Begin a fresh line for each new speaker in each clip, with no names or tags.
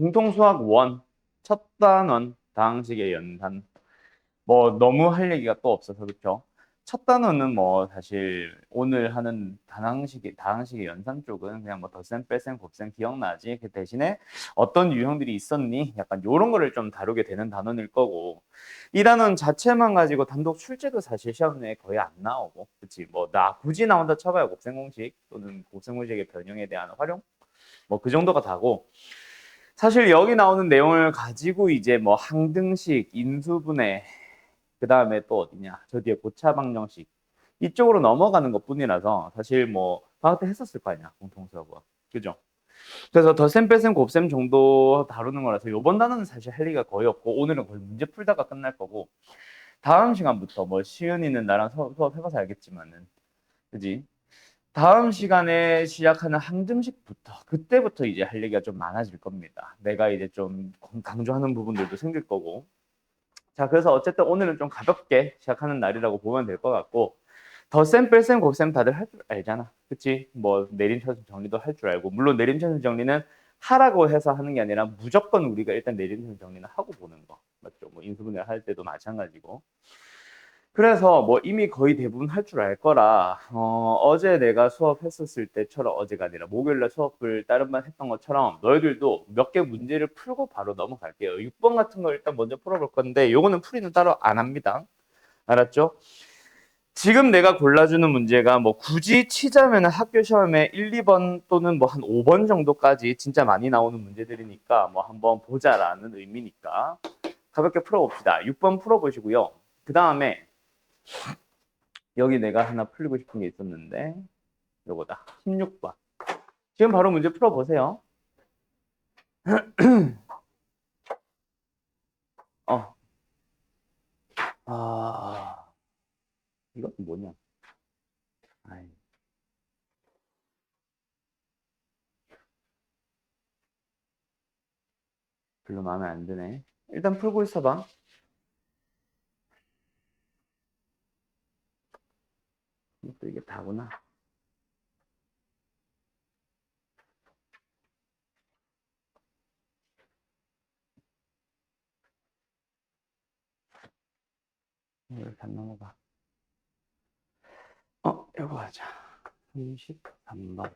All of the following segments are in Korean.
공통수학 원, 첫 단원, 다항식의 연산. 뭐 너무 할 얘기가 또 없어서 그렇죠. 첫 단원은 뭐 사실 오늘 하는 다항식의 연산 쪽은 그냥 뭐 덧셈, 뺄셈, 곱셈 기억나지? 그 대신에 어떤 유형들이 있었니? 약간 요런 거를 좀 다루게 되는 단원일 거고 이 단원 자체만 가지고 단독 출제도 사실 시험에 거의 안 나오고 그치? 뭐 나 굳이 나온다 쳐봐야 곱셈 공식 또는 곱셈 공식의 변형에 대한 활용 뭐 그 정도가 다고 사실 여기 나오는 내용을 가지고 이제 뭐 항등식, 인수분해, 그 다음에 또 어디냐, 저 뒤에 고차방정식 이쪽으로 넘어가는 것뿐이라서 사실 뭐 방학 때 했었을 거 아니야, 공통수학과. 그죠? 그래서 덧셈, 뺄셈, 곱셈 정도 다루는 거라서 요번 단어는 사실 할 얘기가 거의 없고 오늘은 거의 문제 풀다가 끝날 거고 다음 시간부터 뭐 시은이는 나랑 수업 해봐서 알겠지만은 그지? 다음 시간에 시작하는 항등식부터 그때부터 이제 할 얘기가 좀 많아질 겁니다. 내가 이제 좀 강조하는 부분들도 생길 거고. 자, 그래서 어쨌든 오늘은 좀 가볍게 시작하는 날이라고 보면 될 것 같고 덧셈, 뺄셈, 곱셈 다들 할 줄 알잖아. 그치? 뭐 내림차순 정리도 할 줄 알고 물론 내림차순 정리는 하라고 해서 하는 게 아니라 무조건 우리가 일단 내림차순 정리는 하고 보는 거. 맞죠? 뭐 인수분해 할 때도 마찬가지고. 그래서 뭐 이미 거의 대부분 할 줄 알 거라 어제 내가 수업했었을 때처럼 어제가 아니라 목요일날 수업을 다른 반 했던 것처럼 너희들도 몇 개 문제를 풀고 바로 넘어갈게요. 6번 같은 거 일단 먼저 풀어볼 건데 요거는 풀이는 따로 안 합니다. 알았죠? 지금 내가 골라주는 문제가 뭐 굳이 치자면 학교 시험에 1, 2번 또는 뭐 한 5번 정도까지 진짜 많이 나오는 문제들이니까 뭐 한번 보자라는 의미니까 가볍게 풀어봅시다. 6번 풀어보시고요. 그 다음에 여기 내가 하나 풀리고 싶은 게 있었는데 요거다. 16번. 지금 바로 문제 풀어보세요. 어. 아, 이건 뭐냐? 아이, 별로 마음에 안 드네. 일단 풀고 있어봐. 또 이게 다구나. 이렇게 안 넘어가. 이거 하자. 33번.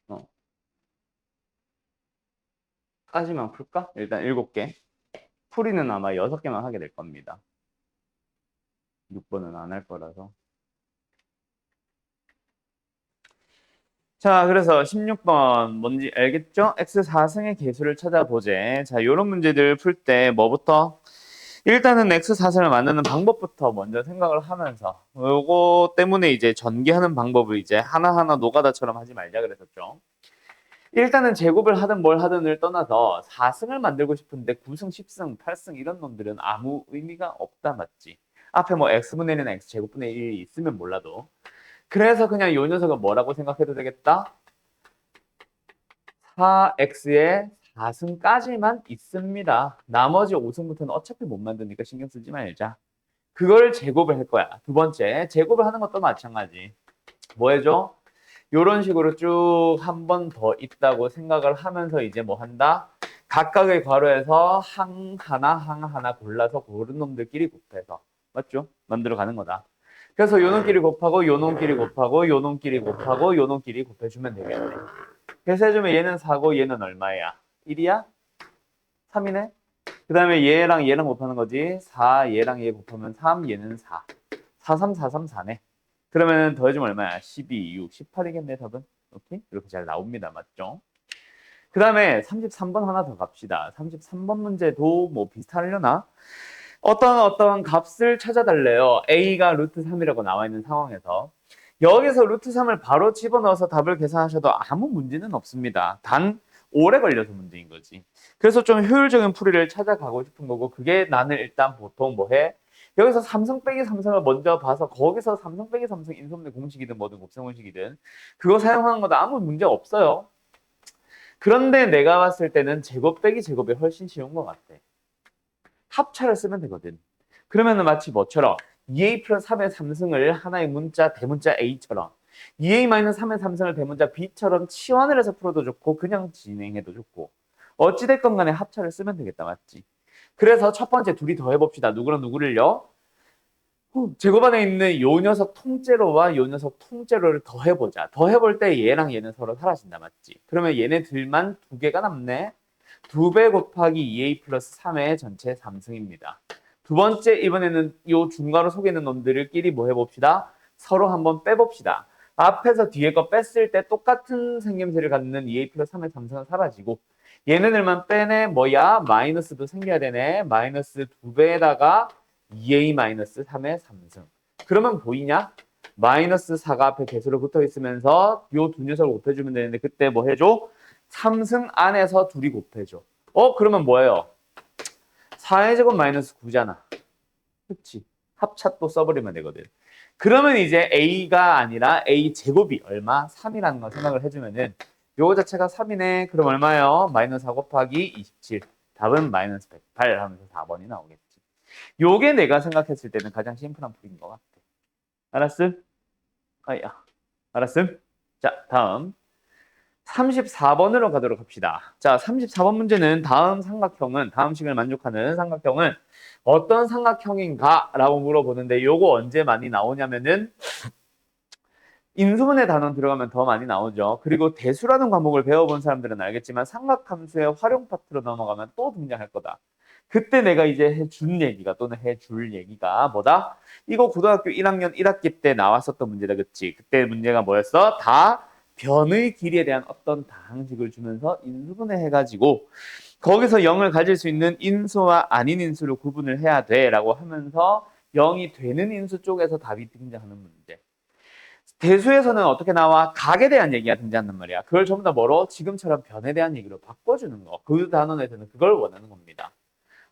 어, 까지만 풀까? 일단 7개. 풀이는 아마 6개만 하게 될 겁니다. 6번은 안 할 거라서. 자, 그래서 16번 뭔지 알겠죠? x 4승의 계수를 찾아보재. 자, 이런 문제들 풀 때 뭐부터? 일단은 x 4승을 만드는 방법부터 먼저 생각을 하면서 요거 때문에 이제 전개하는 방법을 이제 하나하나 노가다처럼 하지 말자 그랬었죠. 일단은 제곱을 하든 뭘 하든을 떠나서 4승을 만들고 싶은데 9승, 10승, 8승 이런 놈들은 아무 의미가 없다 맞지? 앞에 뭐 x분의 1이나 x제곱분의 1이 있으면 몰라도 그래서 그냥 요 녀석은 뭐라고 생각해도 되겠다? 4x의 4승까지만 있습니다. 나머지 5승부터는 어차피 못 만드니까 신경 쓰지 말자. 그걸 제곱을 할 거야. 두 번째, 제곱을 하는 것도 마찬가지. 뭐 해줘? 요런 식으로 쭉 한 번 더 있다고 생각을 하면서 이제 뭐 한다? 각각의 괄호에서 항 하나 골라서 고른 놈들끼리 곱해서 맞죠? 만들어 가는 거다. 그래서 요 놈끼리 곱하고 요 놈끼리 곱하고 요 놈끼리 곱하고 요 놈끼리 곱해주면 되겠네. 그래서 해주면 얘는 4고 얘는 얼마야? 1이야? 3이네? 그 다음에 얘랑 얘랑 곱하는 거지. 4 얘랑 얘 곱하면 3 얘는 4. 4, 3, 4, 3, 4네. 그러면 더해주면 얼마야? 12, 6, 18이겠네 답은. 오케이? 이렇게 잘 나옵니다. 맞죠? 그 다음에 33번 하나 더 갑시다. 33번 문제도 뭐 비슷하려나? 어떤 값을 찾아달래요. a가 루트 3이라고 나와 있는 상황에서 여기서 루트 3을 바로 집어넣어서 답을 계산하셔도 아무 문제는 없습니다. 단 오래 걸려서 문제인 거지. 그래서 좀 효율적인 풀이를 찾아가고 싶은 거고 그게 나는 일단 보통 뭐 해? 여기서 삼성 빼기 삼성을 먼저 봐서 거기서 삼성 빼기 삼성 인수분해 공식이든 뭐든 곱셈 공식이든 그거 사용하는 것도 아무 문제 없어요. 그런데 내가 봤을 때는 제곱 빼기 제곱이 훨씬 쉬운 것 같아. 합차를 쓰면 되거든. 그러면은 마치 뭐처럼 2a 플러스 3의 3승을 하나의 문자 대문자 a처럼 2a 마이너스 3의 3승을 대문자 b처럼 치환을 해서 풀어도 좋고 그냥 진행해도 좋고 어찌됐건 간에 합차를 쓰면 되겠다. 맞지? 그래서 첫 번째 둘이 더해봅시다. 누구랑 누구를요? 제곱 안에 있는 요 녀석 통째로와 요 녀석 통째로를 더해보자. 더해볼 때 얘랑 얘는 서로 사라진다. 맞지? 그러면 얘네들만 두 개가 남네. 2배 곱하기 2a 플러스 3의 전체 3승입니다. 두 번째 이번에는 요 중괄호 속에 있는 놈들끼리 뭐 해봅시다. 서로 한번 빼봅시다. 앞에서 뒤에 거 뺐을 때 똑같은 생김새를 갖는 2a 플러스 3의 3승은 사라지고 얘네들만 빼네. 뭐야? 마이너스도 생겨야 되네. 마이너스 2배에다가 2a 마이너스 3의 3승. 그러면 보이냐? 마이너스 4가 앞에 개수로 붙어 있으면서 요 두 녀석을 곱해주면 되는데 그때 뭐 해줘? 3승 안에서 둘이 곱해줘. 그러면 뭐예요? 4의 제곱 마이너스 9잖아. 그치? 합차 또 써버리면 되거든. 그러면 이제 a가 아니라 a 제곱이 얼마? 3이라는 걸 생각을 해주면은 요거 자체가 3이네. 그럼 얼마예요? 마이너스 4 곱하기 27. 답은 마이너스 108 하면서 4번이 나오겠지. 요게 내가 생각했을 때는 가장 심플한 풀인 것 같아. 알았음? 아야. 알았음? 자, 다음. 34번으로 가도록 합시다. 자, 34번 문제는 다음 식을 만족하는 삼각형은 어떤 삼각형인가? 라고 물어보는데 요거 언제 많이 나오냐면은 인수분해 단원 들어가면 더 많이 나오죠. 그리고 대수라는 과목을 배워본 사람들은 알겠지만 삼각함수의 활용 파트로 넘어가면 또 등장할 거다. 그때 내가 이제 해준 얘기가 또는 해줄 얘기가 뭐다? 이거 고등학교 1학년 1학기 때 나왔었던 문제다. 그치? 그때 문제가 뭐였어? 다 변의 길이에 대한 어떤 다항식을 주면서 인수분해 해가지고 거기서 0을 가질 수 있는 인수와 아닌 인수를 구분을 해야 돼 라고 하면서 0이 되는 인수 쪽에서 답이 등장하는 문제. 대수에서는 어떻게 나와? 각에 대한 얘기가 등장한단 말이야. 그걸 전부 다 뭐로? 지금처럼 변에 대한 얘기로 바꿔주는 거. 그 단원에서는 그걸 원하는 겁니다.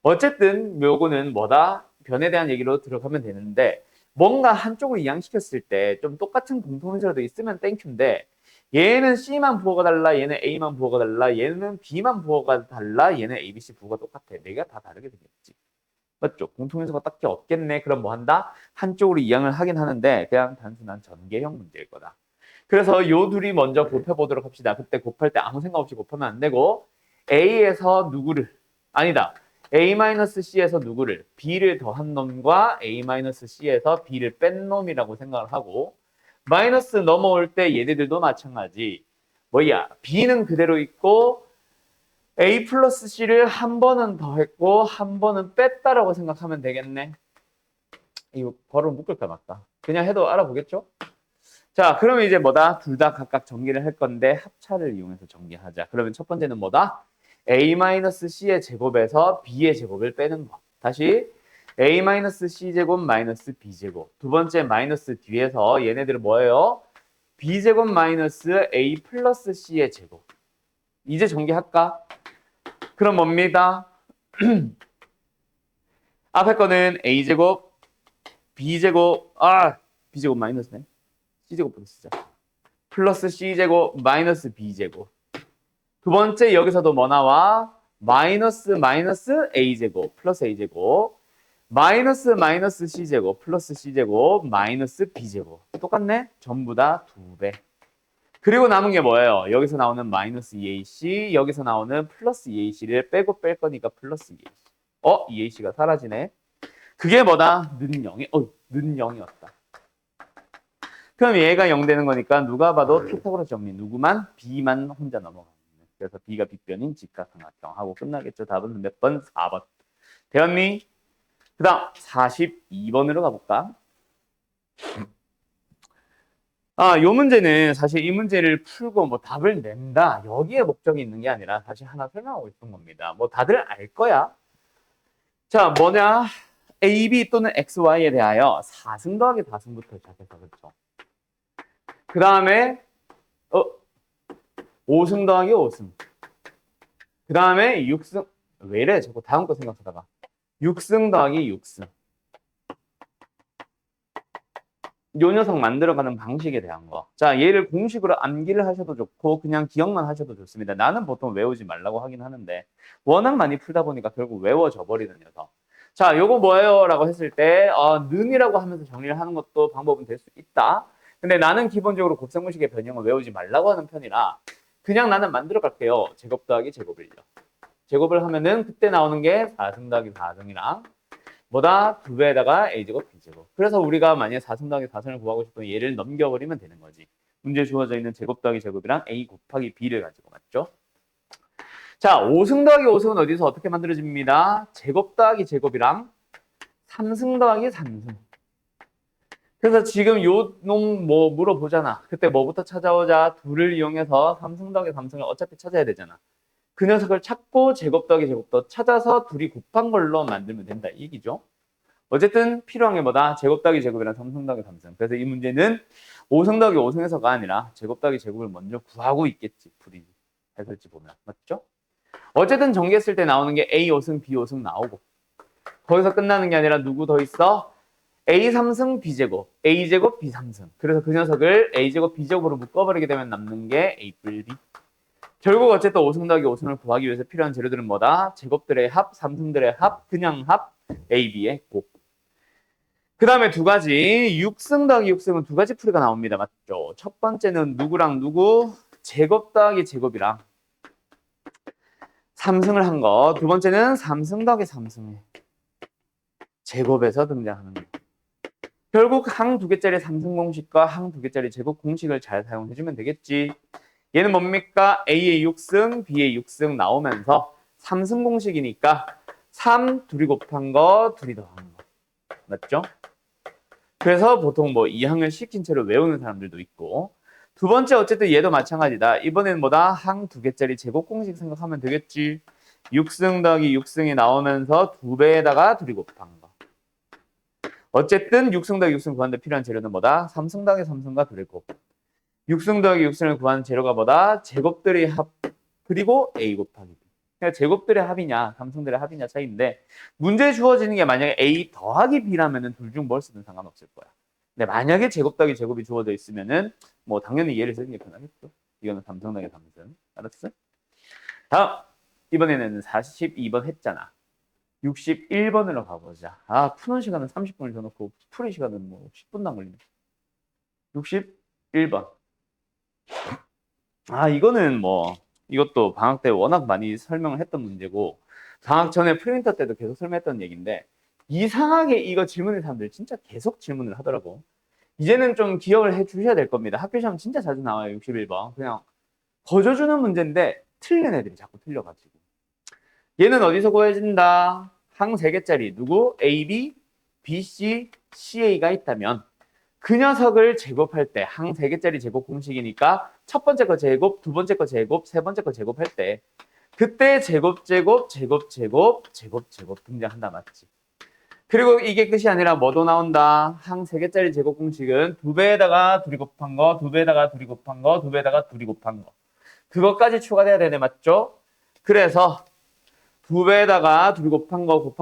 어쨌든 요거는 뭐다? 변에 대한 얘기로 들어가면 되는데 뭔가 한쪽을 이양시켰을 때 좀 똑같은 공통인수라도 있으면 땡큐인데 얘는 C만 부호가 달라, 얘는 A만 부호가 달라, 얘는 B만 부호가 달라, 얘는 A, B, C 부호가 똑같아. 네개가 다 다르게 생겼지. 맞죠? 공통인수가 딱히 없겠네. 그럼 뭐 한다? 한쪽으로 이양을 하긴 하는데 그냥 단순한 전개형 문제일 거다. 그래서 요 둘이 먼저 곱해보도록 합시다. 그때 곱할 때 아무 생각 없이 곱하면 안 되고 A에서 누구를 아니다. A-C에서 누구를 B를 더한 놈과 A-C에서 B를 뺀 놈이라고 생각을 하고 마이너스 넘어올 때 얘네들도 마찬가지. 뭐야? B는 그대로 있고 A 플러스 C를 한 번은 더했고 한 번은 뺐다라고 생각하면 되겠네. 이거 괄호 묶을까 말까? 그냥 해도 알아보겠죠? 자, 그러면 이제 뭐다? 둘 다 각각 전개를 할 건데 합차를 이용해서 전개하자. 그러면 첫 번째는 뭐다? A-C의 제곱에서 B의 제곱을 빼는 거. 다시 A-C 제곱 마이너스 B 제곱. 두 번째 마이너스 뒤에서 얘네들은 뭐예요? B 제곱 마이너스 A 플러스 C의 제곱. 이제 전개할까? 그럼 뭡니다? 앞에 거는 A제곱, B제곱, B제곱 마이너스네. C제곱부터 쓰자. 플러스 C제곱, 마이너스 B제곱. 두 번째 여기서도 뭐 나와? 마이너스 A제곱, 플러스 A제곱. 마이너스 C제곱, 플러스 C제곱, 마이너스 B제곱. 똑같네? 전부 다 2배. 그리고 남은 게 뭐예요? 여기서 나오는 마이너스 2ac, 여기서 나오는 플러스 2ac를 빼고 뺄 거니까 플러스 2ac. 2ac가 사라지네. 그게 뭐다? 는 0이, 는 0이었다. 그럼 얘가 0 되는 거니까 누가 봐도 피타고라스 정리. 누구만? B만 혼자 넘어가는 거예요. 그래서 B가 빗변인 직각삼각형 하고 끝나겠죠. 답은 몇 번? 4번. 되었니? 그 다음 42번으로 가볼까? 요 문제는 사실 이 문제를 풀고 뭐 답을 낸다. 여기에 목적이 있는 게 아니라 사실 하나 설명하고 싶은 겁니다. 뭐 다들 알 거야. 자, 뭐냐? A, B 또는 X, Y에 대하여 4승 더하기 4승부터 시작해서 그렇죠. 그 다음에 5승 더하기 5승. 그 다음에 6승. 왜 이래? 자꾸 다음 거 생각하다가. 6승 더하기 6승. 요 녀석 만들어가는 방식에 대한 거. 자, 얘를 공식으로 암기를 하셔도 좋고 그냥 기억만 하셔도 좋습니다. 나는 보통 외우지 말라고 하긴 하는데 워낙 많이 풀다 보니까 결국 외워져 버리는 녀석. 자, 요거 뭐예요? 라고 했을 때 는이라고 하면서 정리를 하는 것도 방법은 될 수 있다. 근데 나는 기본적으로 곱셈공식의 변형을 외우지 말라고 하는 편이라 그냥 나는 만들어 갈게요. 제곱 더하기 제곱을요. 제곱을 하면은 그때 나오는 게 4승 더하기 4승이랑 뭐다? 2배에다가 a제곱 b제곱. 그래서 우리가 만약에 4승 더하기 4승을 구하고 싶으면 얘를 넘겨버리면 되는 거지. 문제에 주어져 있는 제곱 더하기 제곱이랑 a 곱하기 b를 가지고 맞죠? 자, 5승 더하기 5승은 어디서 어떻게 만들어집니다? 제곱 더하기 제곱이랑 3승 더하기 3승. 그래서 지금 요 놈 뭐 물어보잖아. 그때 뭐부터 찾아오자? 2를 이용해서 3승 더하기 3승을 어차피 찾아야 되잖아. 그 녀석을 찾고 제곱 더하기 제곱도 찾아서 둘이 곱한 걸로 만들면 된다 이 얘기죠. 어쨌든 필요한 게 뭐다? 제곱 더하기 제곱이랑 3승 더하기 3승. 그래서 이 문제는 5승 더하기 5승에서가 아니라 제곱 더하기 제곱을 먼저 구하고 있겠지. 풀이 해설지 보면. 맞죠? 어쨌든 전개했을 때 나오는 게 A 5승, B 5승 나오고 거기서 끝나는 게 아니라 누구 더 있어? A 3승, B 제곱, A 제곱, B 3승. 그래서 그 녀석을 A 제곱, B 제곱으로 묶어버리게 되면 남는 게 A 뿔 B. 결국 어쨌든 5승 더하기 5승을 구하기 위해서 필요한 재료들은 뭐다? 제곱들의 합, 3승들의 합, 그냥 합, A, B의 곱. 그 다음에 두 가지, 6승 더하기 6승은 두 가지 풀이가 나옵니다. 맞죠? 첫 번째는 누구랑 누구? 제곱 더하기 제곱이랑 3승을 한 거. 두 번째는 3승 더하기 3승의 제곱에서 등장하는 거. 결국 항 두 개짜리 3승 공식과 항 두 개짜리 제곱 공식을 잘 사용해주면 되겠지. 얘는 뭡니까? A의 6승, B의 6승 나오면서 3승 공식이니까 3 둘이 곱한 거, 둘이 더한 거. 맞죠? 그래서 보통 뭐 2항을 시킨 채로 외우는 사람들도 있고 두 번째 어쨌든 얘도 마찬가지다. 이번에는 뭐다? 항 두 개짜리 제곱 공식 생각하면 되겠지. 6승 더하기 6승이 나오면서 2배에다가 둘이 곱한 거. 어쨌든 6승 더하기 6승 구하는데 필요한 재료는 뭐다? 3승 더하기 3승과 둘의 곱. 6승 더하기 6승을 구하는 재료가 뭐다? 제곱들의 합 그리고 A 곱하기 B. 그러니까 제곱들의 합이냐 3승들의 합이냐 차이인데 문제에 주어지는 게 만약에 A 더하기 B라면 둘 중 뭘 쓰든 상관없을 거야. 근데 만약에 제곱 더하기 제곱이 주어져 있으면은 뭐 당연히 얘를 쓰는 게 편하겠죠. 이거는 3승 더하기 3승. 알았어? 다음 이번에는 42번 했잖아. 61번으로 가보자. 푸는 시간은 30분을 줘놓고 풀이 시간은 뭐 10분도 안 걸리네. 61번. 이거는 뭐 이것도 방학 때 워낙 많이 설명을 했던 문제고 방학 전에 프린터 때도 계속 설명했던 얘기인데 이상하게 이거 질문을 사람들 진짜 계속 질문을 하더라고. 이제는 좀 기억을 해 주셔야 될 겁니다. 학교 시험 진짜 자주 나와요. 61번. 그냥 거저주는 문제인데 틀린 애들이 자꾸 틀려가지고. 얘는 어디서 구해진다? 항 3개짜리 누구? A, B, B, C, CA가 있다면 그 녀석을 제곱할 때 항 3개짜리 제곱 공식이니까 첫 번째 거 제곱, 두 번째 거 제곱, 세 번째 거 제곱할 때 그때 제곱 등장한다. 맞지? 그리고 이게 끝이 아니라 뭐도 나온다? 항 3개짜리 제곱 공식은 2배에다가 둘이 곱한 거, 2배에다가 둘이 곱한 거, 2배에다가 둘이 곱한 거. 그것까지 추가돼야 되네. 맞죠? 그래서 2배에다가 둘이 곱한 거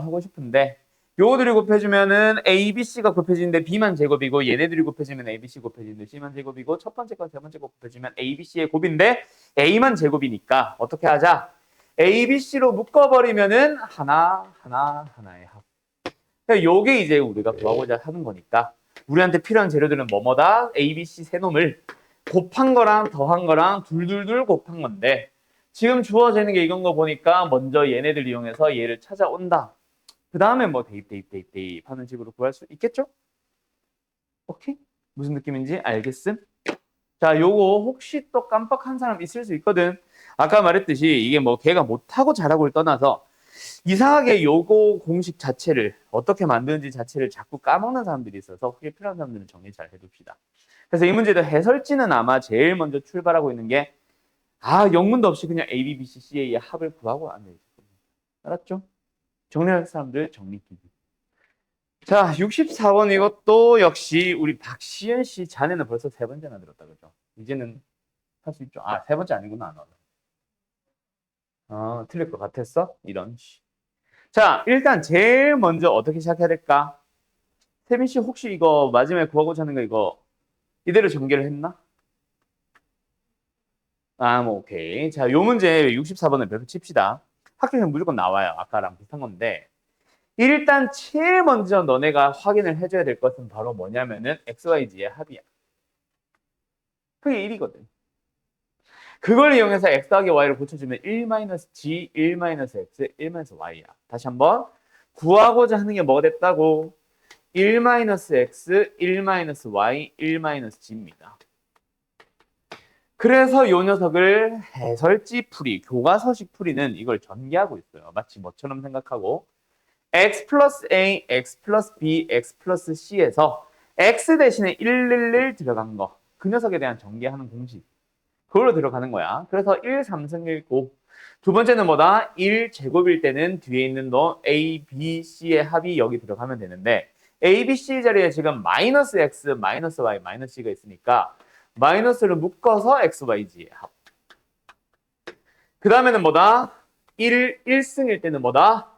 하고 싶은데 요거들이 곱해주면은 A, B, C가 곱해지는데 B만 제곱이고 얘네들이 곱해지면 A, B, C 곱해지는데 C만 제곱이고 첫 번째 거, 세 번째 거 곱해주면 A, B, C의 곱인데 A만 제곱이니까 어떻게 하자? A, B, C로 묶어버리면은 하나의 합. 그러니까 요게 이제 우리가 구하고자 하는 거니까 우리한테 필요한 재료들은 뭐뭐다? A, B, C 세 놈을 곱한 거랑 더한 거랑 둘둘둘 곱한 건데 지금 주어지는 게 이건 거 보니까 먼저 얘네들 이용해서 얘를 찾아온다. 그 다음에 뭐 대입 하는 식으로 구할 수 있겠죠? 오케이? 무슨 느낌인지 알겠음? 자, 요거 혹시 또 깜빡한 사람 있을 수 있거든. 아까 말했듯이 이게 뭐 걔가 못하고 잘하고를 떠나서 이상하게 요거 공식 자체를 어떻게 만드는지 자체를 자꾸 까먹는 사람들이 있어서 그게 필요한 사람들은 정리 잘 해둡시다. 그래서 이 문제도 해설지는 아마 제일 먼저 출발하고 있는 게 영문도 없이 그냥 A, B, B, C, C의 합을 구하고 안 돼. 알았죠? 정리할 사람들 정리기기. 자, 64번 이것도 역시 우리 박시연 씨 자네는 벌써 세 번째나 들었다 그죠? 이제는 할 수 있죠. 세 번째 아니구나. 틀릴 것 같았어? 이런. 자, 일단 제일 먼저 어떻게 시작해야 될까? 세빈 씨 혹시 이거 마지막에 구하고자 하는 거 이거 이대로 전개를 했나? 뭐 오케이. 자, 요 문제 64번을 몇 표 칩시다. 학교에서 무조건 나와요. 아까랑 비슷한 건데. 일단 제일 먼저 너네가 확인을 해줘야 될 것은 바로 뭐냐면은 XYZ의 합이야. 그게 1이거든. 그걸 이용해서 x 더하기 y를 고쳐주면 1-g, 1-x, 1-y야. 다시 한번 구하고자 하는 게 뭐가 됐다고? 1-x, 1-y, 1-g입니다. 그래서 이 녀석을 해설지 풀이, 교과서식 풀이는 이걸 전개하고 있어요. 마치 뭐처럼 생각하고 x 플러스 a, x 플러스 b, x 플러스 c에서 x 대신에 111 들어간 거. 그 녀석에 대한 전개하는 공식. 그걸로 들어가는 거야. 그래서 1, 3승 1고 두 번째는 뭐다? 1 제곱일 때는 뒤에 있는 너 a, b, c의 합이 여기 들어가면 되는데 a, b, c 자리에 지금 마이너스 x, 마이너스 y, 마이너스 c가 있으니까 마이너스를 묶어서 x, y, g의 합. 그 다음에는 뭐다? 1승일 때는 뭐다?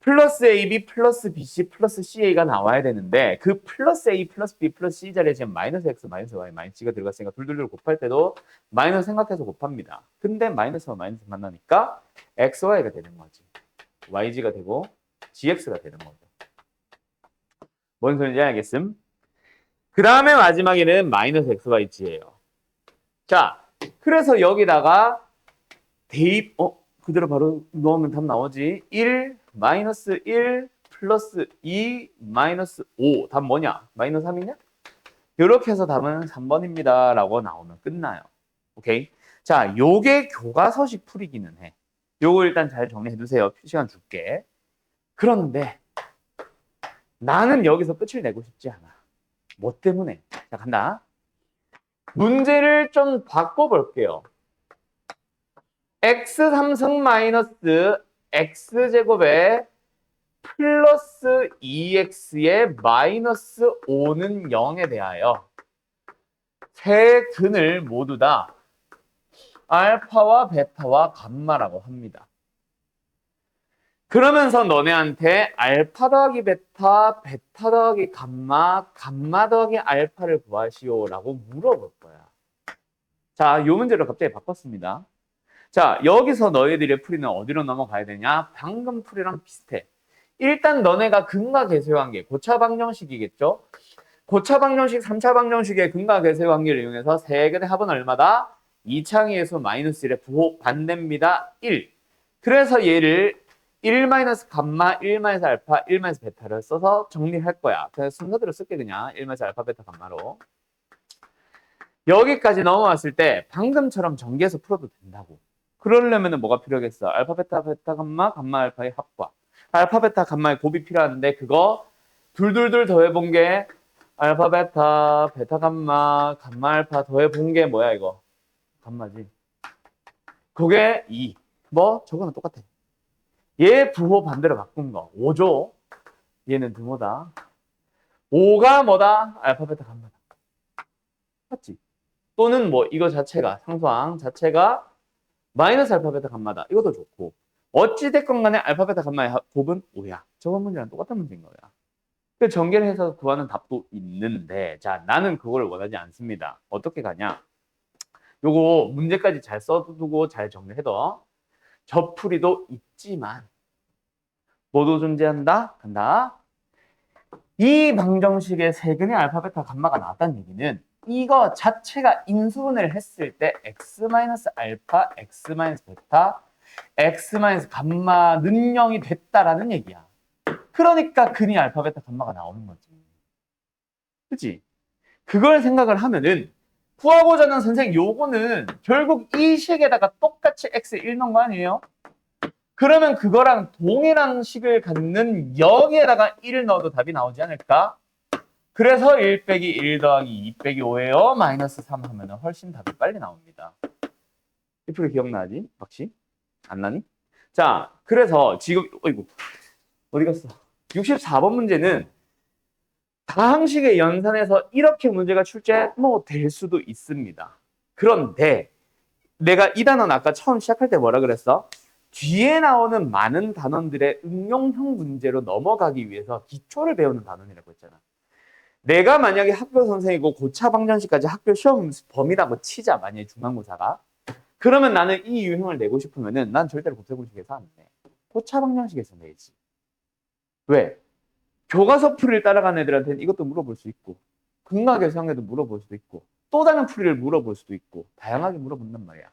플러스 AB 플러스 BC 플러스 CA가 나와야 되는데 그 플러스 A 플러스 B 플러스 C 자리에 지금 마이너스 X 마이너스 Y 마이너스 C가 들어갔으니까 둘둘둘 곱할 때도 마이너스 생각해서 곱합니다. 근데 마이너스와 마이너스 만나니까 XY가 되는 거지. YG가 되고 GX가 되는 거죠. 뭔 소리인지 알겠음? 그 다음에 마지막에는 마이너스 XYG예요. 자, 그래서 여기다가 대입 그대로 바로 넣으면 답 나오지. 1 마이너스 1 플러스 2 마이너스 5 답 뭐냐? 마이너스 3이냐? 이렇게 해서 답은 3번입니다 라고 나오면 끝나요. 오케이? 자, 요게 교과서식 풀이기는 해. 요거 일단 잘 정리해 두세요. 시간 줄게. 그런데 나는 여기서 끝을 내고 싶지 않아. 뭐 때문에? 자, 간다. 문제를 좀 바꿔볼게요. x3승 마이너스 x제곱에 플러스 2x의 마이너스 5는 0에 대하여 세 근을 모두 다 알파와 베타와 감마라고 합니다. 그러면서 너네한테 알파 더하기 베타, 베타 더하기 감마, 감마 더하기 알파를 구하시오라고 물어볼 거야. 자, 요 문제를 갑자기 바꿨습니다. 자, 여기서 너희들의 풀이는 어디로 넘어가야 되냐? 방금 풀이랑 비슷해. 일단 너네가 근과 계수의 관계, 고차 방정식이겠죠? 고차 방정식, 3차 방정식의 근과 계수의 관계를 이용해서 세 개의 합은 얼마다? 2창의의 마이너스 1의 부호 반대입니다. 1. 그래서 얘를 1 마이너스 감마, 1 마이너스 알파, 1 마이너스 베타를 써서 정리할 거야. 그래서 순서대로 쓸게 그냥 1 마이너스 알파, 베타, 감마로. 여기까지 넘어왔을 때 방금처럼 전개해서 풀어도 된다고. 그러려면 뭐가 필요하겠어? 알파, 베타, 베타, 감마, 감마, 알파의 합과. 알파, 베타, 감마의 곱이 필요한데 그거 둘둘둘 더해본 게 알파, 베타, 베타, 감마, 감마, 알파 더해본 게 뭐야 이거? 감마지. 그게 2. 뭐? 저거는 똑같아. 얘 부호 반대로 바꾼 거. 5죠? 얘는 등호다. 5가 뭐다? 알파, 베타, 감마다. 맞지? 또는 뭐 이거 자체가 상수항 자체가 마이너스 알파, 베타, 감마다. 이것도 좋고. 어찌됐건 간에 알파, 베타, 감마의 곱은 5야. 저번 문제랑 똑같은 문제인 거야. 그 전개를 해서 구하는 답도 있는데 자, 나는 그걸 원하지 않습니다. 어떻게 가냐? 요거 문제까지 잘 써두고 잘 정리해둬. 저풀이도 있지만 뭐도 존재한다? 간다. 이 방정식의 세근의 알파, 베타, 감마가 나왔다는 얘기는 이거 자체가 인수분해를 했을 때 x 마이너스 알파, x 마이너스 베타, x 마이너스 감마는 0이 됐다라는 얘기야. 그러니까 근이 알파, 베타, 감마가 나오는 거지. 그치? 그걸 생각을 하면은 구하고자 하는 선생님 요거는 결국 이 식에다가 똑같이 x 1 넣은 거 아니에요? 그러면 그거랑 동일한 식을 갖는 여기에다가 1을 넣어도 답이 나오지 않을까? 그래서 1 빼기 1 더하기 2 빼기 5예요. 마이너스 3 하면 훨씬 답이 빨리 나옵니다. 이 풀이 기억나지? 박씨? 안 나니? 자, 그래서 지금 어이구 어디 갔어? 64번 문제는 다항식의 연산에서 이렇게 문제가 출제 될 수도 있습니다. 그런데 내가 이 단어는 아까 처음 시작할 때 뭐라 그랬어? 뒤에 나오는 많은 단원들의 응용형 문제로 넘어가기 위해서 기초를 배우는 단원이라고 했잖아. 내가 만약에 학교 선생이고 고차 방정식까지 학교 시험 범위라고 치자, 만약에 중간고사가. 그러면 나는 이 유형을 내고 싶으면은 난 절대로 곱셈공식에서 안 내. 고차 방정식에서 내지. 왜? 교과서 풀이를 따라가는 애들한테는 이것도 물어볼 수 있고, 극락에서에도 물어볼 수도 있고, 또 다른 풀이를 물어볼 수도 있고, 다양하게 물어본단 말이야.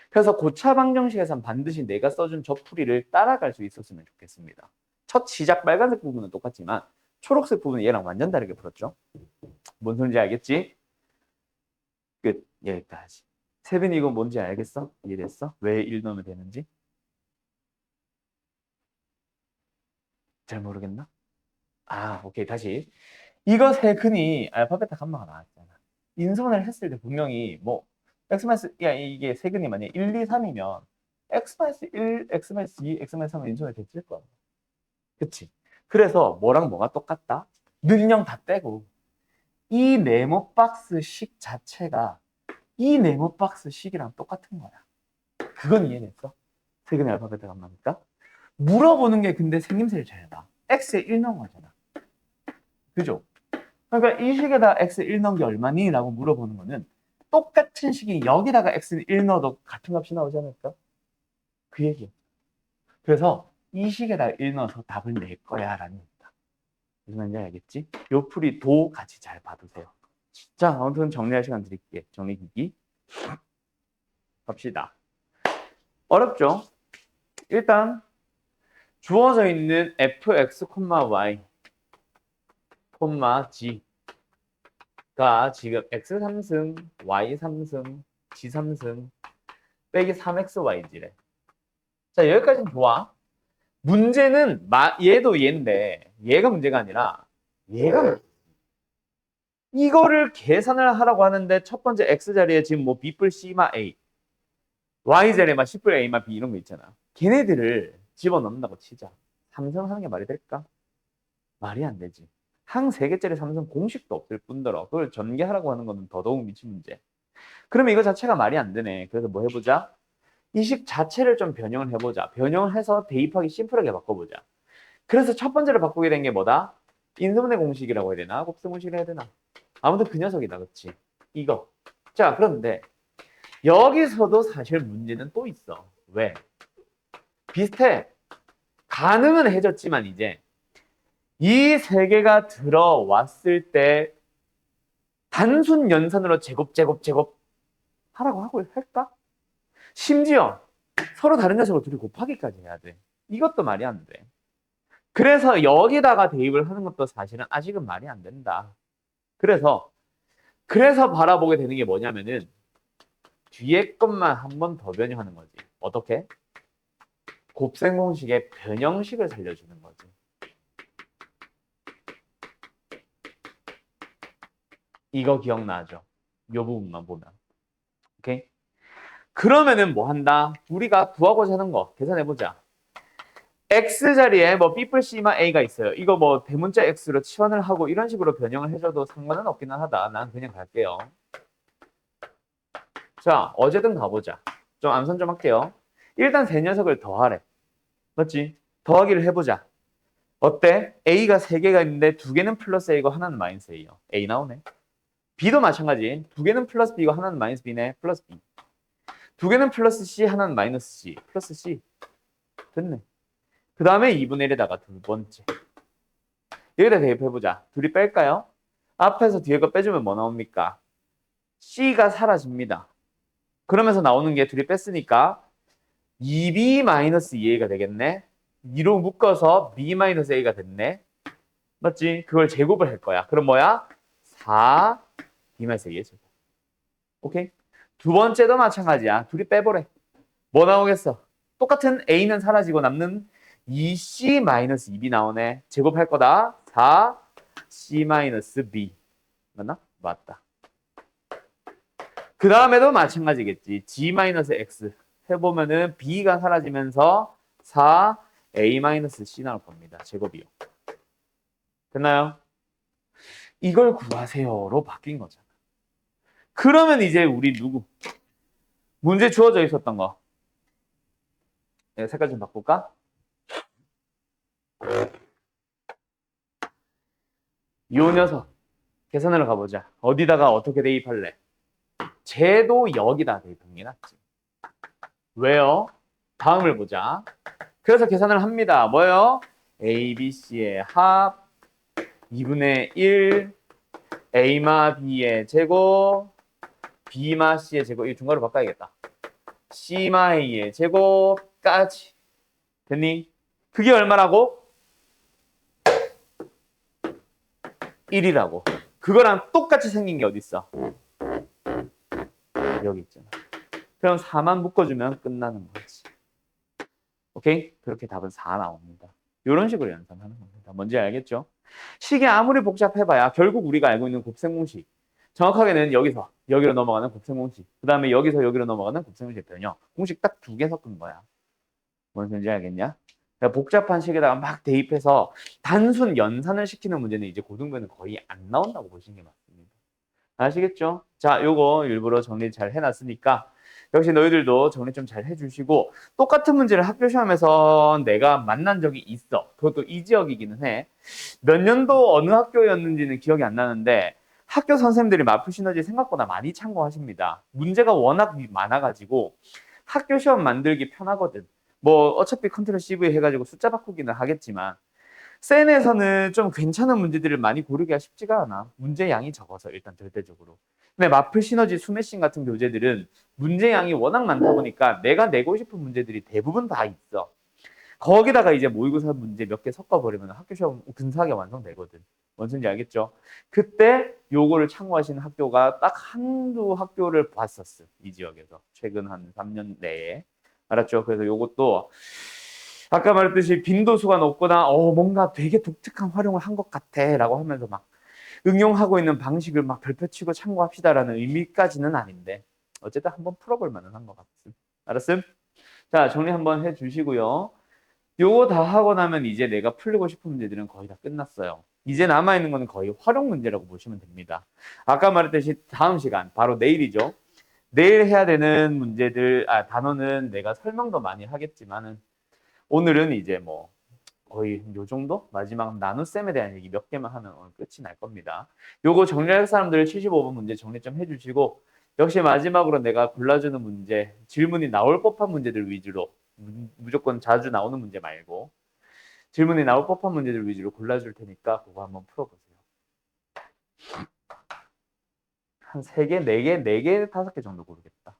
그래서 고차 방정식에서는 반드시 내가 써준 저 풀이를 따라갈 수 있었으면 좋겠습니다. 첫 시작 빨간색 부분은 똑같지만 초록색 부분은 얘랑 완전 다르게 풀었죠. 뭔 소리인지 알겠지? 끝. 여기까지. 세빈이 이거 뭔지 알겠어? 이해됐어? 왜 1 넣으면 되는지? 잘 모르겠나? 아, 오케이. 다시. 이거 세 근이 알파, 베타, 감마가 나왔잖아. 인수분해를 했을 때 분명히 x 마이너스, 야, 이게 세 근이 만약에 1, 2, 3이면 x 마이너스 1, x 마이너스 2, x 마이너스 3은 인수분해 됐을 거야. 그치? 그래서 뭐랑 뭐가 똑같다? 능령 다 빼고 이 네모 박스 식 자체가 이 네모 박스 식이랑 똑같은 거야. 그건 이해됐어? 세근의 알파, 베타, 감마니까? 물어보는 게 근데 생김새를 잘 봐. x에 1 넣은 거잖아. 그죠? 그러니까 이 식에다 x 1 넣은 게 얼마니? 라고 물어보는 거는 똑같은 식이 여기다가 x 1 넣어도 같은 값이 나오지 않을까? 그 얘기야. 그래서 이 식에다 1 넣어서 답을 낼 거야 라는 얘기다. 무슨 말인지 알겠지? 요 풀이 도 같이 잘 봐두세요. 자, 아무튼 정리할 시간 드릴게. 정리기기. 갑시다. 어렵죠? 일단 주어져 있는 fx, y, g가 지금 x 3승, y 3승, g 3승 빼기 3xy지래. 자, 여기까지는 좋아. 문제는 얘도 얘인데 얘가 문제가 아니라 얘가 이거를 계산을 하라고 하는데 첫 번째 x자리에 지금 뭐 b 뿔 c마 a, y자리에 막 c 뿔 a마 b 이런 거 있잖아. 걔네들을 집어넣는다고 치자. 삼성하는 게 말이 될까? 말이 안 되지. 항 3개짜리 삼성 공식도 없을 뿐더러 그걸 전개하라고 하는 거는 더더욱 미친 문제. 그러면 이거 자체가 말이 안 되네. 그래서 뭐 해보자. 이 식 자체를 좀 변형을 해보자. 변형을 해서 대입하기 심플하게 바꿔보자. 그래서 첫 번째로 바꾸게 된 게 뭐다? 인수분해 공식이라고 해야 되나? 곱셈 공식이라 해야 되나? 아무튼 그 녀석이다. 그치? 이거. 자, 그런데 여기서도 사실 문제는 또 있어. 왜? 비슷해. 가능은 해줬지만 이제 이 세 개가 들어왔을 때 단순 연산으로 제곱 하라고 하고 할까? 심지어 서로 다른 녀석을 둘이 곱하기까지 해야 돼. 이것도 말이 안 돼. 그래서 여기다가 대입을 하는 것도 사실은 아직은 말이 안 된다. 그래서 바라보게 되는 게 뭐냐면은 뒤에 것만 한 번 더 변형하는 거지. 어떻게? 곱셈 공식의 변형식을 살려주는 거지. 이거 기억나죠? 이 부분만 보면. 오케이? 그러면은 뭐 한다? 우리가 구하고자 하는 거 계산해보자. x자리에 뭐 b 뿔 c마 a가 있어요. 이거 뭐 대문자 x로 치환을 하고 이런 식으로 변형을 해줘도 상관은 없기는 하다. 난 그냥 갈게요. 자, 어제든 가보자. 좀 암산 좀 할게요. 일단 세 녀석을 더하래. 맞지? 더하기를 해보자. 어때? a가 3개가 있는데 2개는 플러스 a고 하나는 마이너스 a요. a 나오네. b도 마찬가지. 2개는 플러스 b고 하나는 마이너스 b네. 플러스 b. 2개는 플러스 c, 하나는 마이너스 c. 플러스 c. 됐네. 그 다음에 2분의 1에다가 두 번째. 여기다 대입해보자. 둘이 뺄까요? 앞에서 뒤에 거 빼주면 뭐 나옵니까? C가 사라집니다. 그러면서 나오는 게 둘이 뺐으니까 2B-2A가 되겠네. 2로 묶어서 B-A가 됐네. 맞지? 그걸 제곱을 할 거야. 그럼 뭐야? 4B-A의 제곱. 오케이? 두 번째도 마찬가지야. 둘이 빼보래. 뭐 나오겠어? 똑같은 A는 사라지고 남는 2C-2B 나오네. 제곱할 거다. 4C-B. 맞나? 맞다. 그 다음에도 마찬가지겠지. G-X 해보면은 B가 사라지면서 4A-C 나올 겁니다. 제곱이요. 됐나요? 이걸 구하세요로 바뀐 거잖아. 그러면 이제 우리 누구? 문제 주어져 있었던 거. 내가 색깔 좀 바꿀까? 요 녀석. 계산하러 가보자. 어디다가 어떻게 대입할래? 쟤도 여기다 대입하는 게 낫지. 왜요? 다음을 보자. 그래서 계산을 합니다. 뭐요? A, B, C의 합 2분의 1 A마 B의 제곱 B마 C의 제곱 이 중괄호 바꿔야겠다. C마 A의 제곱까지 됐니? 그게 얼마라고? 1이라고. 그거랑 똑같이 생긴 게 어딨어? 여기 있잖아. 그럼 4만 묶어주면 끝나는 거지. 오케이? 그렇게 답은 4 나옵니다. 이런 식으로 연산하는 겁니다. 뭔지 알겠죠? 식이 아무리 복잡해봐야 결국 우리가 알고 있는 곱셈공식. 정확하게는 여기서 여기로 넘어가는 곱셈공식. 그 다음에 여기서 여기로 넘어가는 곱셈공식 변형. 공식 딱 2개 섞은 거야. 뭔 소리인지 알겠냐? 그러니까 복잡한 식에다가 막 대입해서 단순 연산을 시키는 문제는 이제 고등부에는 거의 안 나온다고 보시는 게 맞습니다. 아시겠죠? 자, 요거 일부러 정리 잘 해놨으니까 역시 너희들도 정리 좀 잘 해주시고 똑같은 문제를 학교 시험에서 내가 만난 적이 있어. 그것도 이 지역이기는 해. 몇 년도 어느 학교였는지는 기억이 안 나는데 학교 선생님들이 마프 시너지 생각보다 많이 참고하십니다. 문제가 워낙 많아가지고 학교 시험 만들기 편하거든. 뭐 어차피 컨트롤 CV 해가지고 숫자 바꾸기는 하겠지만 센에서는 좀 괜찮은 문제들을 많이 고르기가 쉽지가 않아. 문제 양이 적어서 일단 절대적으로. 근데 마플 시너지 스매싱 같은 교재들은 문제 양이 워낙 많다 보니까 내가 내고 싶은 문제들이 대부분 다 있어. 거기다가 이제 모의고사 문제 몇 개 섞어버리면 학교 시험 근사하게 완성되거든. 뭔 소리인지 알겠죠? 그때 요거를 참고하시는 학교가 딱 한두 학교를 봤었어. 이 지역에서. 최근 한 3년 내에. 알았죠? 그래서 요것도 아까 말했듯이 빈도수가 높거나 뭔가 되게 독특한 활용을 한 것 같아 라고 하면서 막 응용하고 있는 방식을 막 별표치고 참고합시다라는 의미까지는 아닌데 어쨌든 한번 풀어볼 만은 한 것 같습니다. 알았음? 자, 정리 한번 해주시고요. 요거 다 하고 나면 이제 내가 풀리고 싶은 문제들은 거의 다 끝났어요. 이제 남아있는 거는 거의 활용 문제라고 보시면 됩니다. 아까 말했듯이 다음 시간, 바로 내일이죠. 내일 해야 되는 문제들, 단어는 내가 설명도 많이 하겠지만은 오늘은 이제 뭐 거의 요 정도? 마지막 나눗셈에 대한 얘기 몇 개만 하면 오늘 끝이 날 겁니다. 요거 정리할 사람들 75번 문제 정리 좀 해주시고 역시 마지막으로 내가 골라주는 문제, 질문이 나올 법한 문제들 위주로 무조건 자주 나오는 문제 말고 질문이 나올 법한 문제들 위주로 골라줄 테니까 그거 한번 풀어보세요. 한 3개, 4개, 4개, 5개 정도 고르겠다.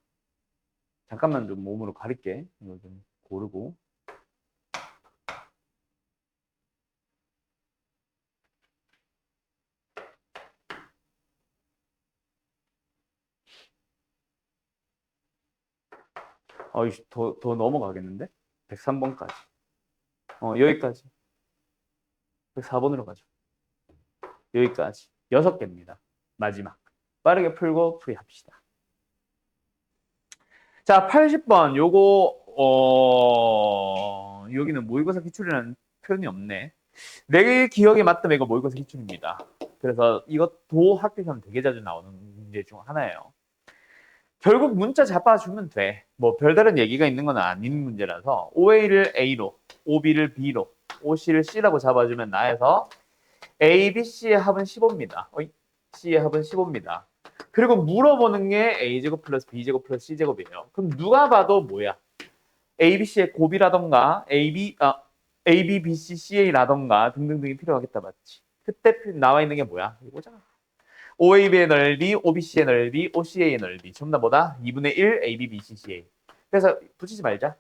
잠깐만 좀 몸으로 가릴게. 이거 좀 고르고. 더 넘어가겠는데? 103번까지. 여기까지. 104번으로 가죠. 여기까지. 6개입니다. 마지막. 빠르게 풀고 풀이합시다. 자, 80번. 요거, 여기는 모의고사 기출이라는 표현이 없네. 내 기억에 맞다면 이거 모의고사 기출입니다. 그래서 이것도 학교 시험 되게 자주 나오는 문제 중 하나예요. 결국 문자 잡아주면 돼. 뭐 별다른 얘기가 있는 건 아닌 문제라서 OA를 A로, OB를 B로, OC를 C라고 잡아주면 나에서 A, B, C의 합은 15입니다. C의 합은 15입니다. 그리고 물어보는 게 A제곱 플러스 B제곱 플러스 C제곱이에요. 그럼 누가 봐도 뭐야? A, B, C의 곱이라던가 A, B, B, C, CA라던가 등등등이 필요하겠다 맞지? 그때 나와 있는 게 뭐야? 이거잖아. OAB의 넓이, OBC의 넓이, OCA의 넓이. 전부 다 뭐다? 2분의 1 AB, BC, CA. 그래서 붙이지 말자.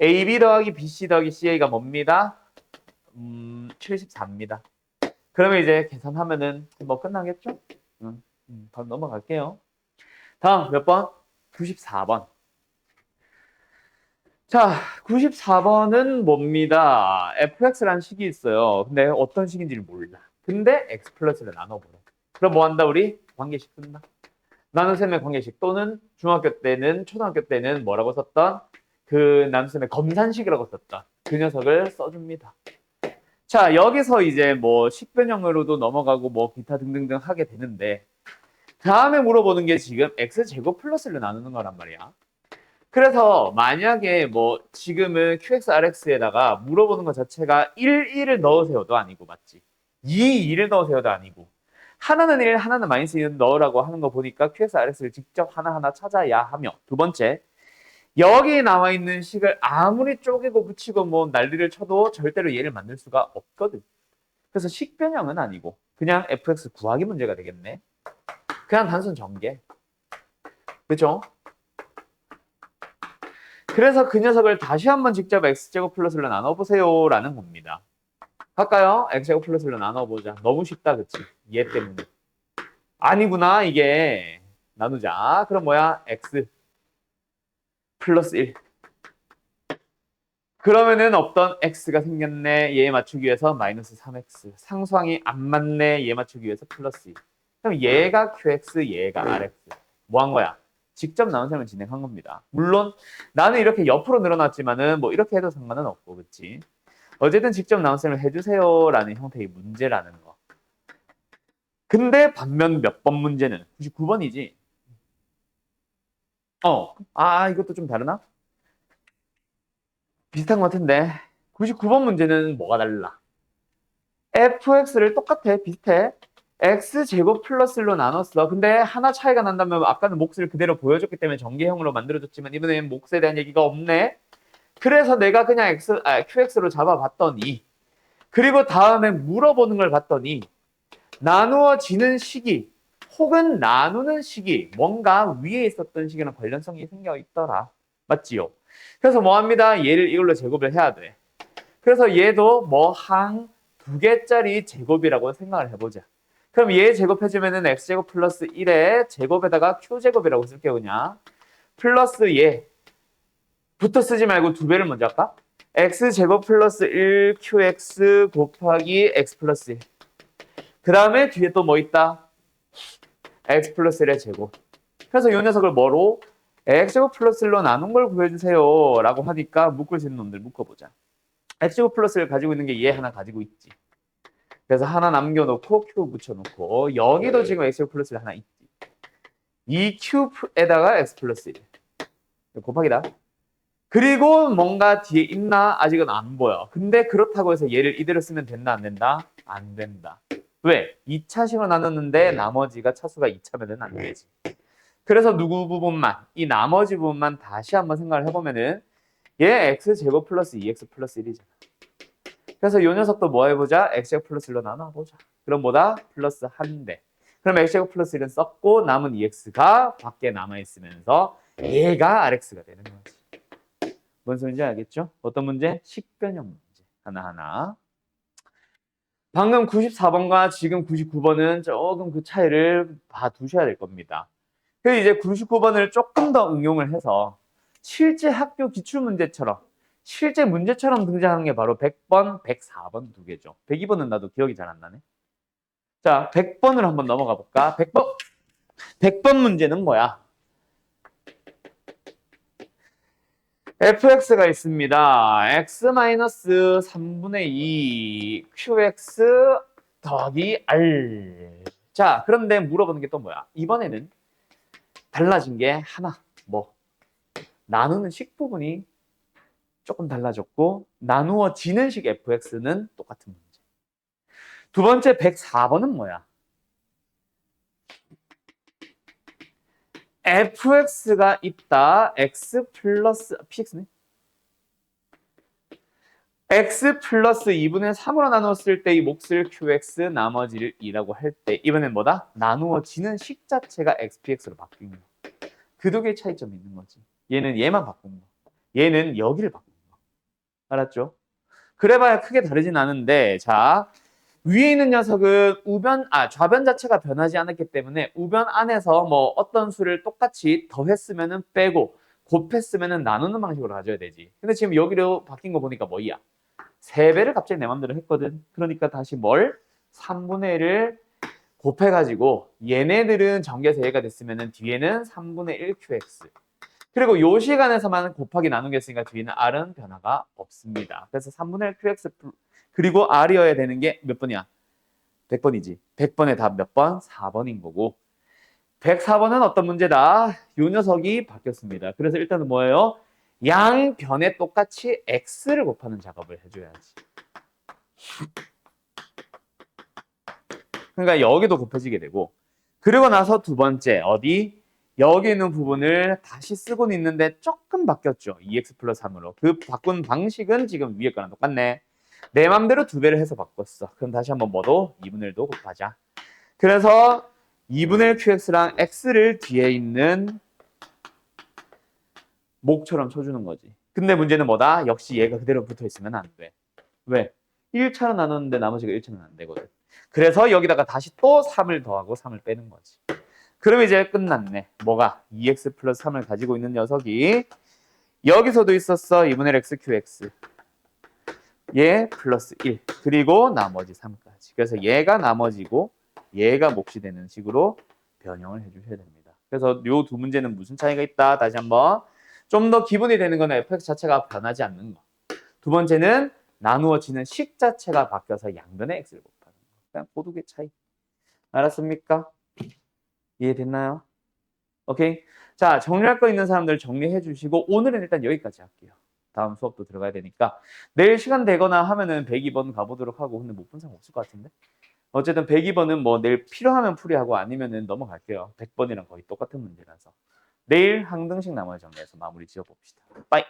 AB 더하기 BC 더하기 CA가 뭡니다? 74입니다. 그러면 이제 계산하면은 뭐 끝나겠죠? 바로 넘어갈게요. 다음 몇 번? 94번. 자, 94번은 뭡니다. fx라는 식이 있어요. 근데 어떤 식인지를 몰라. 근데 x 플러스를 나눠보래. 그럼 뭐 한다 우리? 관계식 쓴다. 나눗셈의 관계식 또는 중학교 때는 초등학교 때는 뭐라고 썼던? 그 나눗셈의 검산식이라고 썼던 그 녀석을 써줍니다. 자, 여기서 이제 뭐 식변형으로도 넘어가고 뭐 기타 등등등 하게 되는데 다음에 물어보는 게 지금 x제곱 플러스를 나누는 거란 말이야. 그래서 만약에 뭐 지금은 QX, RX에다가 물어보는 것 자체가 1, 1을 넣으세요도 아니고 맞지? 2, 2를 넣으세요도 아니고 하나는 1, 하나는 마이너스 1을 넣으라고 하는 거 보니까 QX, RX를 직접 하나하나 찾아야 하며 두 번째, 여기 나와 있는 식을 아무리 쪼개고 붙이고 뭐 난리를 쳐도 절대로 얘를 만들 수가 없거든. 그래서 식변형은 아니고 그냥 fx 구하기 문제가 되겠네. 그냥 단순 전개. 그렇죠? 그래서 그 녀석을 다시 한번 직접 x제곱 플러스로 나눠보세요 라는 겁니다. 할까요? x제곱 플러스로 나눠보자. 너무 쉽다 그치? 얘 때문에. 아니구나 이게. 나누자. 그럼 뭐야? x 플러스 1. 그러면은 없던 x가 생겼네. 얘 맞추기 위해서 마이너스 3x. 상수항이 안 맞네. 얘 맞추기 위해서 플러스 2. 그럼 얘가 qx, 얘가 rx. 뭐 한 거야? 직접 나눗셈을 진행한 겁니다. 물론 나는 이렇게 옆으로 늘어났지만은 뭐 이렇게 해도 상관은 없고 그치? 어쨌든 직접 나눗셈을 해주세요 라는 형태의 문제라는 거. 근데 반면 몇 번 문제는 99번이지. 이것도 좀 다르나? 비슷한 것 같은데 99번 문제는 뭐가 달라? fx를 똑같아 비슷해. x제곱 플러스로 나눴어. 근데 하나 차이가 난다면 아까는 몫을 그대로 보여줬기 때문에 전개형으로 만들어줬지만 이번엔 몫에 대한 얘기가 없네. 그래서 내가 그냥 qx로 잡아봤더니 그리고 다음에 물어보는 걸 봤더니 나누어지는 식이 혹은 나누는 식이 뭔가 위에 있었던 식이랑 관련성이 생겨 있더라. 맞지요? 그래서 뭐 합니다? 얘를 이걸로 제곱을 해야 돼. 그래서 얘도 뭐 항 두 개짜리 제곱이라고 생각을 해보자. 그럼 얘 제곱해주면은 x제곱 플러스 1에 제곱에다가 q제곱이라고 쓸게요 그냥. 플러스 얘부터 쓰지 말고 두 배를 먼저 할까? x제곱 플러스 1 qx 곱하기 x 플러스 1. 그 다음에 뒤에 또 뭐 있다? x 플러스 1의 제곱. 그래서 이 녀석을 뭐로? x제곱 플러스 1로 나눈 걸 구해주세요 라고 하니까 묶을 수 있는 놈들 묶어보자. x제곱 플러스를 가지고 있는 게 얘 하나 가지고 있지. 그래서 하나 남겨놓고 q 붙여놓고 여기도 지금 x제곱 플러스 1 하나 있지. 이 큐브에다가 x 플러스 1 곱하기다. 그리고 뭔가 뒤에 있나? 아직은 안 보여. 근데 그렇다고 해서 얘를 이대로 쓰면 된다 안 된다? 안 된다. 왜? 2차식으로 나눴는데 나머지가 차수가 2차면은 안 되지. 그래서 누구 부분만, 이 나머지 부분만 다시 한번 생각을 해보면은 얘 x제곱 플러스 2x 플러스 1이잖아. 그래서 이 녀석도 뭐 해보자? x제곱 플러스 1로 나눠보자. 그럼 뭐다? 플러스 한대. 그럼 x제곱 플러스 1은 썼고 남은 2x가 밖에 남아있으면서 얘가 rx가 되는 거지. 뭔 소리인지 알겠죠? 어떤 문제? 식변형 문제. 하나하나. 방금 94번과 지금 99번은 조금 그 차이를 봐두셔야 될 겁니다. 그래서 이제 99번을 조금 더 응용을 해서 실제 학교 기출문제처럼 실제 문제처럼 등장하는 게 바로 100번, 104번 두 개죠. 102번은 나도 기억이 잘 안 나네. 자, 100번을 한번 넘어가 볼까? 100번 문제는 뭐야? fx가 있습니다. x-3분의 2 qx 더하기 r. 자, 그런데 물어보는 게 또 뭐야? 이번에는 달라진 게 하나. 뭐? 나누는 식 부분이 조금 달라졌고 나누어지는 식 fx는 똑같은 문제. 두 번째 104번은 뭐야? fx가 있다. x 플러스 px네. x 플러스 2분의 3으로 나눴을 때 이 몫을 qx 나머지를 2라고 할 때 이번엔 뭐다? 나누어지는 식 자체가 xpx로 바뀐 거. 그 두 개의 차이점이 있는 거지. 얘는 얘만 바꾼 거. 얘는 여기를 바꾼 거. 알았죠? 그래봐야 크게 다르진 않은데 자 위에 있는 녀석은 좌변 자체가 변하지 않았기 때문에 우변 안에서 뭐 어떤 수를 똑같이 더했으면은 빼고 곱했으면은 나누는 방식으로 가져야 되지. 근데 지금 여기로 바뀐 거 보니까 뭐야? 3배를 갑자기 내 맘대로 했거든. 그러니까 다시 뭘? 3분의 1을 곱해가지고 얘네들은 전개해서 얘가 됐으면은 뒤에는 3분의 1 qx. 그리고 요 시간에서만 곱하기 나누기 했으니까 뒤에는 r은 변화가 없습니다. 그래서 3분의 1 qx 그리고 r이어야 되는 게 몇 번이야? 100번이지. 100번의 답 몇 번? 4번인 거고 104번은 어떤 문제다? 요 녀석이 바뀌었습니다. 그래서 일단은 뭐예요? 양변에 똑같이 x를 곱하는 작업을 해줘야지. 그러니까 여기도 곱해지게 되고 그리고 나서 두 번째 어디? 여기 있는 부분을 다시 쓰고는 있는데 조금 바뀌었죠. 2x 플러스 3으로. 그 바꾼 방식은 지금 위에 거랑 똑같네. 내 맘대로 2배를 해서 바꿨어. 그럼 다시 한번 뭐도? 2분의 1도 곱하자. 그래서 2분의 1 qx랑 x를 뒤에 있는 목처럼 쳐주는 거지. 근데 문제는 뭐다? 역시 얘가 그대로 붙어있으면 안 돼. 왜? 1차로 나눴는데 나머지가 1차는 안 되거든. 그래서 여기다가 다시 또 3을 더하고 3을 빼는 거지. 그럼 이제 끝났네. 뭐가? 2x 플러스 3을 가지고 있는 녀석이 여기서도 있었어. 2분의 1 x qx. 얘 플러스 1. 그리고 나머지 3까지. 그래서 얘가 나머지고 얘가 몫이 되는 식으로 변형을 해주셔야 됩니다. 그래서 요 두 문제는 무슨 차이가 있다? 다시 한번. 좀 더 기본이 되는 건 fx 자체가 변하지 않는 거. 두 번째는 나누어지는 식 자체가 바뀌어서 양변의 x를 곱하는 거. 그냥 고두개 차이. 알았습니까? 이해됐나요? 오케이. 자, 정리할 거 있는 사람들 정리해 주시고 오늘은 일단 여기까지 할게요. 다음 수업도 들어가야 되니까 내일 시간 되거나 하면은 102번 가보도록 하고 근데 못 본 사람 없을 것 같은데 어쨌든 102번은 뭐 내일 필요하면 풀이하고 아니면은 넘어갈게요. 100번이랑 거의 똑같은 문제라서 내일 항등식 나머지 정리해서 마무리 지어봅시다. 빠이.